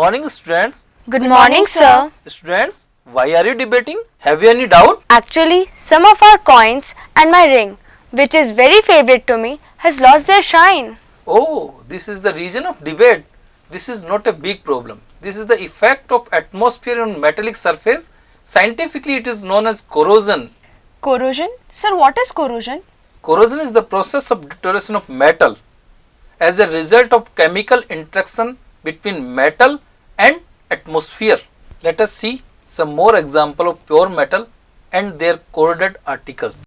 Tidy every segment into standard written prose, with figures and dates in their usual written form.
morning, students. Good morning, sir. Students, why are you debating? Have you any doubt? Actually, some of our coins and my ring, which is very favorite to me, has lost their shine. Oh, this is the reason of debate. This is not a big problem. This is the effect of atmosphere on metallic surface. Scientifically, it is known as corrosion. Corrosion? Sir, what is corrosion? Corrosion is the process of deterioration of metal as a result of chemical interaction between metal and atmosphere. Let us see some more example of pure metal and their corroded articles.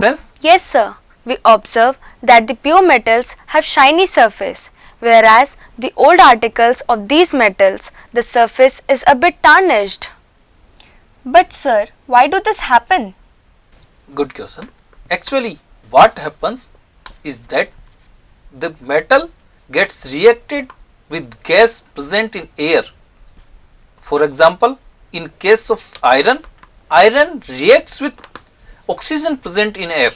Friends, Yes, sir. We observe that the pure metals have shiny surface, whereas the old articles of these metals, the surface is a bit tarnished. But sir, why do this happen? good question. Actually, what happens is that the metal gets reacted with gas present in air. For example, in case of iron, iron reacts with oxygen present in air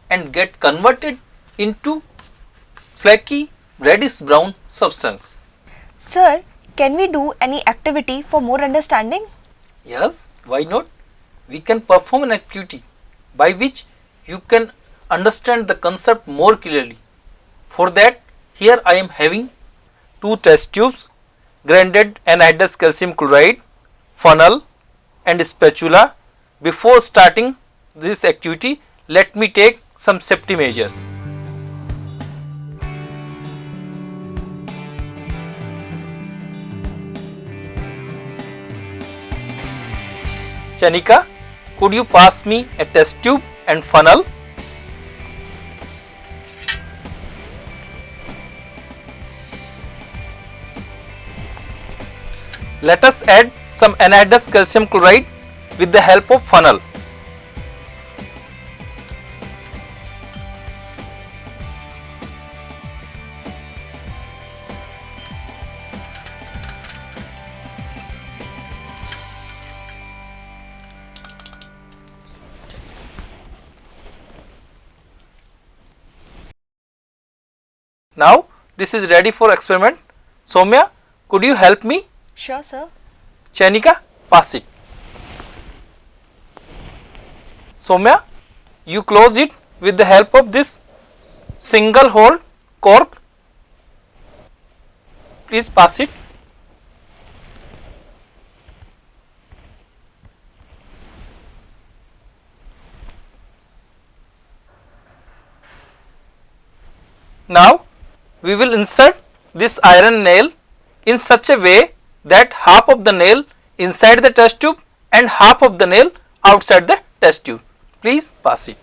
and get converted into flaky reddish brown substance. Sir, can we do any activity for more understanding? Yes, why not? We can perform an activity by which you can understand the concept more clearly. For that, here I am having two test tubes, grounded anhydrous calcium chloride, funnel and spatula. Before starting this activity, let me take some safety measures. Chanika, could you pass me a test tube and funnel? Let us add some anhydrous calcium chloride with the help of funnel. Now this is ready for experiment. Soumya, could you help me? Sure, sir. Chanika, pass it. Soumya, you close it with the help of this single hole cork. Please pass it. Now we will insert this iron nail in such a way that half of the nail inside the test tube and half of the nail outside the test tube. Please pass it.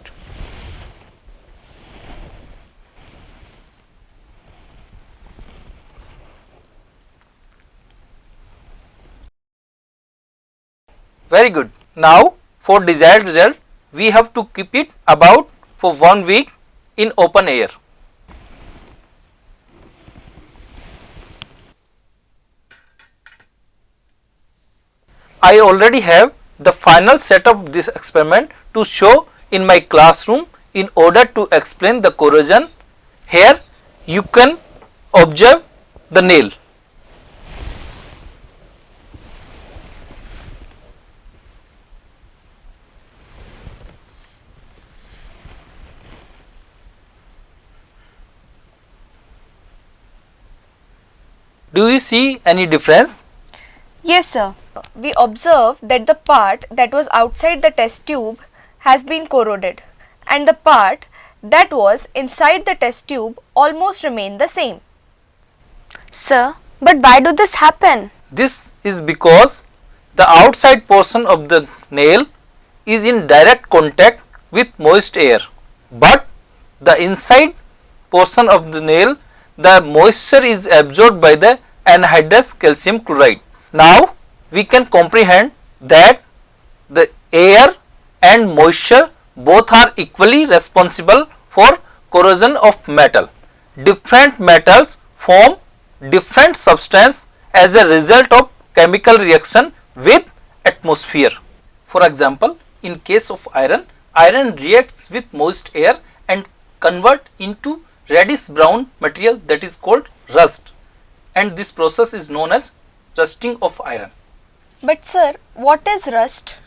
Very good. Now for desired result, we have to keep it about for 1 week in open air. I already have the final set of this experiment to show in my classroom in order to explain the corrosion. Here you can observe the nail. Do you see any difference? Yes, sir. We observe that the part that was outside the test tube has been corroded and the part that was inside the test tube almost remained the same. Sir, but why do this happen? This is because the outside portion of the nail is in direct contact with moist air, but the inside portion of the nail, the moisture is absorbed by the anhydrous calcium chloride. Now we can comprehend that the air and moisture both are equally responsible for corrosion of metal. Different metals form different substance as a result of chemical reaction with atmosphere. For example, in case of iron, iron reacts with moist air and convert into reddish brown material that is called rust, and this process is known as rusting of iron. But sir, what is rust?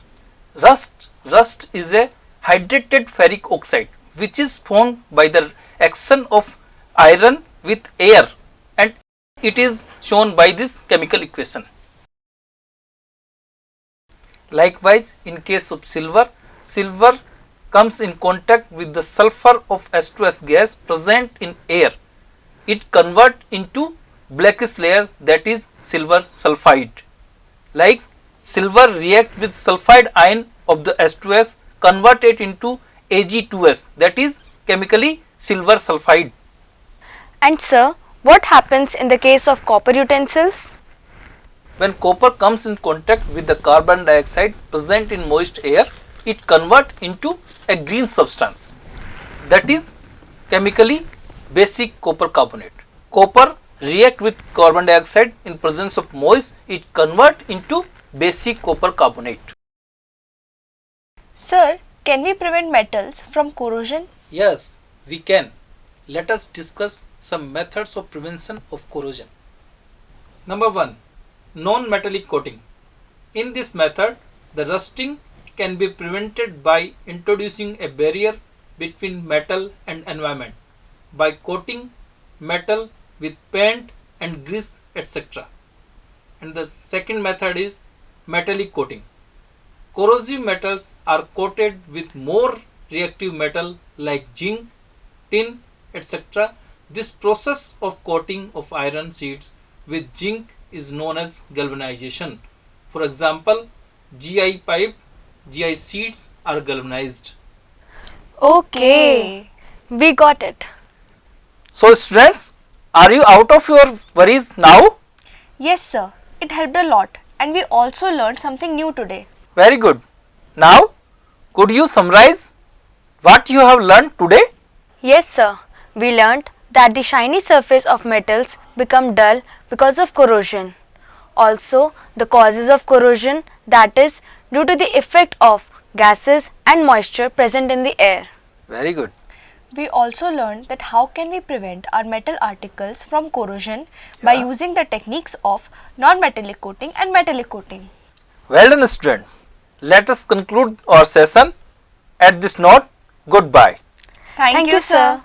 Rust is a hydrated ferric oxide which is formed by the action of iron with air, and it is shown by this chemical equation. Likewise, in case of silver, silver comes in contact with the sulfur of H2S gas present in air. It converts into blackish layer, that is silver sulfide. Like silver react with sulfide ion of the H2S, convert it into Ag2S, that is chemically silver sulfide. And sir, what happens in the case of copper utensils? When copper comes in contact with the carbon dioxide present in moist air, it converts into a green substance, that is chemically basic copper carbonate. Copper react with carbon dioxide in presence of moist, it convert into basic copper carbonate. Sir, can we prevent metals from corrosion? Yes, we can. Let us discuss some methods of prevention of corrosion. Number 1. Non-metallic coating. In this method, the rusting can be prevented by introducing a barrier between metal and environment by coating metal with paint and grease, etc. And the second method is metallic coating. Corrosive metals are coated with more reactive metal like zinc, tin, etc. This process of coating of iron sheets with zinc is known as galvanization. For example, GI pipe, GI sheets are galvanized. Okay, we got it. So students, are you out of your worries now? Yes sir, it helped a lot and we also learned something new today. Very good. Now, could you summarize what you have learned today? Yes sir, we learnt that the shiny surface of metals become dull because of corrosion. Also, the causes of corrosion, that is due to the effect of gases and moisture present in the air. Very good. We also learned that how can we prevent our metal articles from corrosion by using the techniques of non-metallic coating and metallic coating. Well done student. Let us conclude our session. At this note, goodbye. Thank you sir.